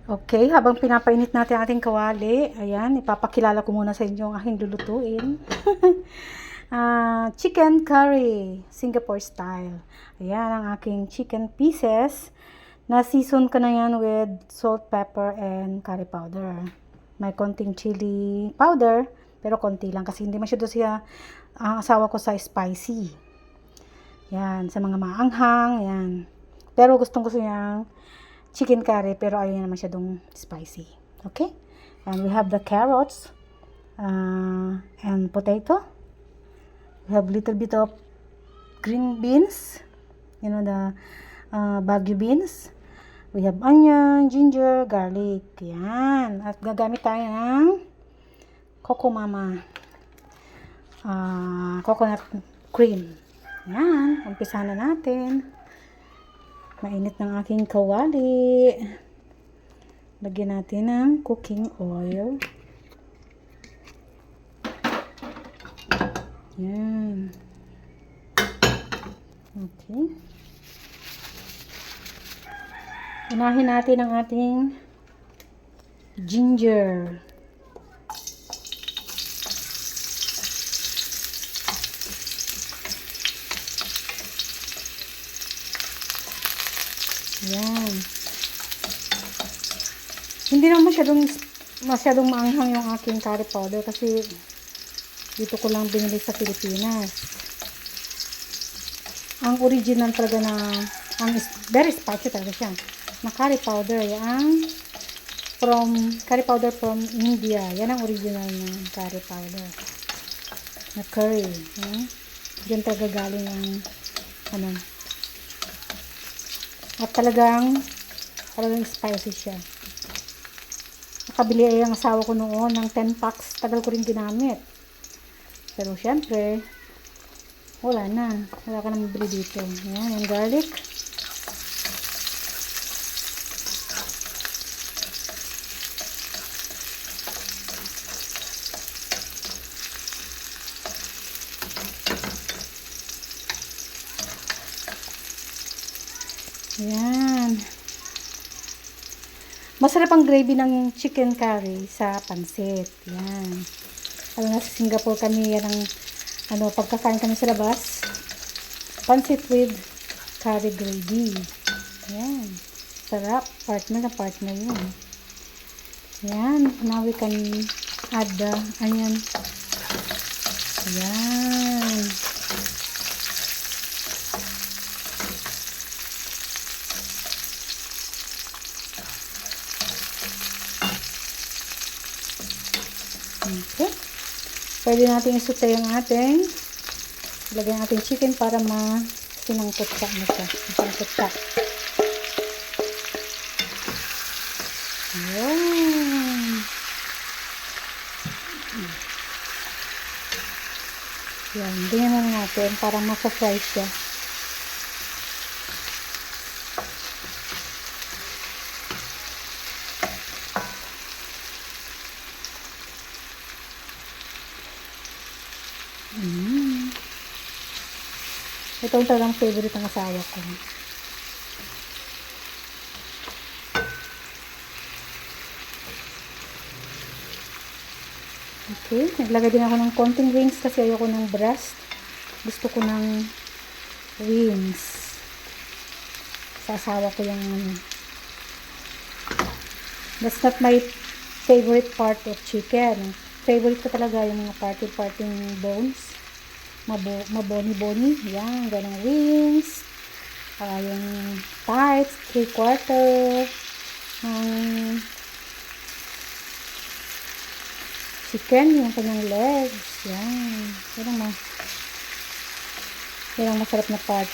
Okay, habang pinapainit natin ating kawali, ayan, ipapakilala ko muna sa inyo ang aking lulutuin. Chicken curry, Singapore style. Ayan, ang aking chicken pieces. Na-season ko na yan with salt, pepper, and curry powder. May konting chili powder, pero konti lang kasi hindi masyado siya ang asawa ko sa spicy. Yan, sa mga maanghang, yan. Pero gustong-gusto niyang chicken curry, pero ayaw niya naman masyadong spicy. Okay? And we have the carrots and potato. We have little bit of green beans. You know, the Baguio beans. We have onion, ginger, garlic. Yan. At gagamit tayo ng Coco Mama coconut cream. Yan. Umpisa na natin. Mainit ng aking kawali. Lagyan natin ng cooking oil. Yan. Okay. Unahin natin ang ating ginger. Yan. Hindi naman masyadong maanghang yung aking curry powder kasi dito ko lang binili sa Pilipinas. Ang original talaga na very spicy talaga siya. Na curry powder yan curry powder from India. Yan ang original na curry powder. Na curry. Diyan talaga galing ang at talagang spicy siya. Nakabili ay ang asawa ko noon ng 10 packs. Tagal ko rin ginamit. Pero syempre, wala na. Wala ka na mabili dito. Ayan, yung garlic. Yan. Masarap ang gravy ng chicken curry sa pansit. Yan. Alam na sa Singapore kami, yan ang pagkakain kami sa labas. Pansit with curry gravy. Yan. Sarap. Partner na partner yun. Yan. Now we can add the onion. Yan. Okay. Pwede natin isute yung ating ilagay natin chicken para sinangkutsa na siya. Sinangkutsa. Yan. Yan. Ganyan na natin para masa-fry siya. Ito ang talagang favorite ng asawa ko. Okay, naglagay din ako ng konting wings kasi ayoko ng breast. Gusto ko ng wings. Sa asawa ko yung that's not my favorite part of chicken. Favorite ko talaga yung mga parting bones. Maboni-boni. Yan, ganang wings. Yung thighs, 3/4. Chicken, yung kanyang legs. Yan. Yan ang masarap na part.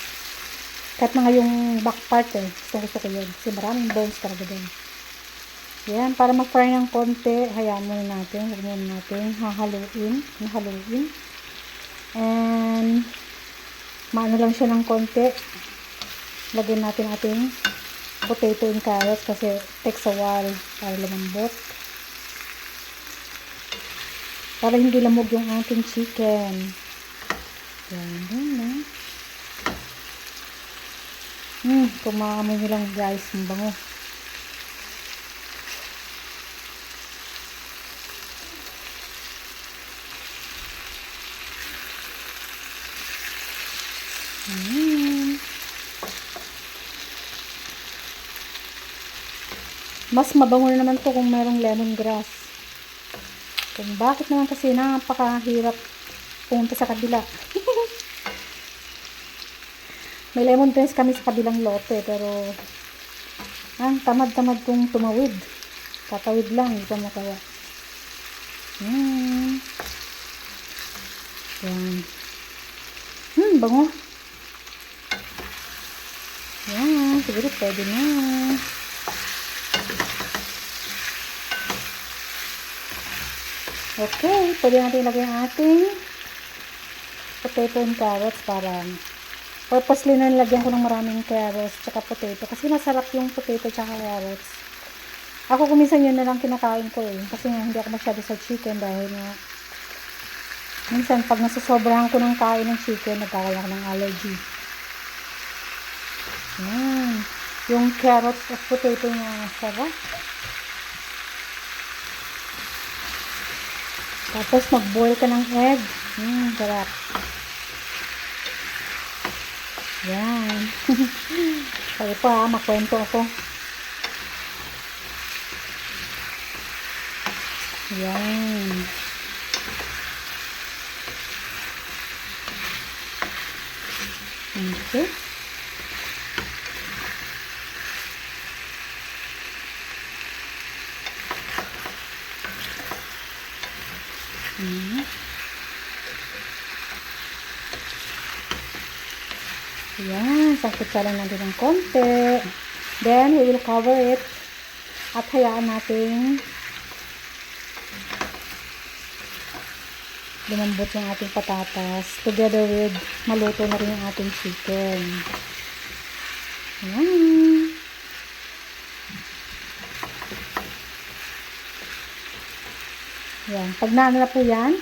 Kahit mga yung back part gusto ko yun. Kasi maraming bones talaga din. Yan, para mag-fry ng konti, hayaan muna natin. Huwag muna natin hahaluin. And maano lang siya ng konti. Lagyan natin ating potato and carrots kasi takes a while para lumambot. Para hindi lamog yung ating chicken. Yan. Kumaamoy nyo lang guys, ang bango. Mas mabango naman to kung merong lemongrass. Kung bakit naman kasi napakahirap pumunta sa kabila. May lemon greens kami sa kabilang lote, pero tamad-tamad kong tumawid. Tatawid lang, hindi ko makaya. Yan. Bango. Yan, siguro pwede na. Okay, pwede natin ilagay ang ating potato and carrots para purposely na nilagyan ko ng maraming carrots tsaka potato kasi masarap yung potato tsaka carrots. Ako kuminsan yun na lang kinakain ko kasi nga hindi ako masyado sa chicken dahil nga minsan pag nasasobrahan ko ng kain ng chicken nagkakaroon ako ng allergy. Yung carrots at potato niya masarap. Tapos mag-boil ka ng egg. Sarap. Yan. Sorry pa, makwento ako. Yan. Okay. Yan, sakit lang natin ng konti. Then, we will cover it at hayaan natin lumambot yung ating patatas together with maluto na rin yung ating chicken. Yan. Yan. Pag naano na po yan,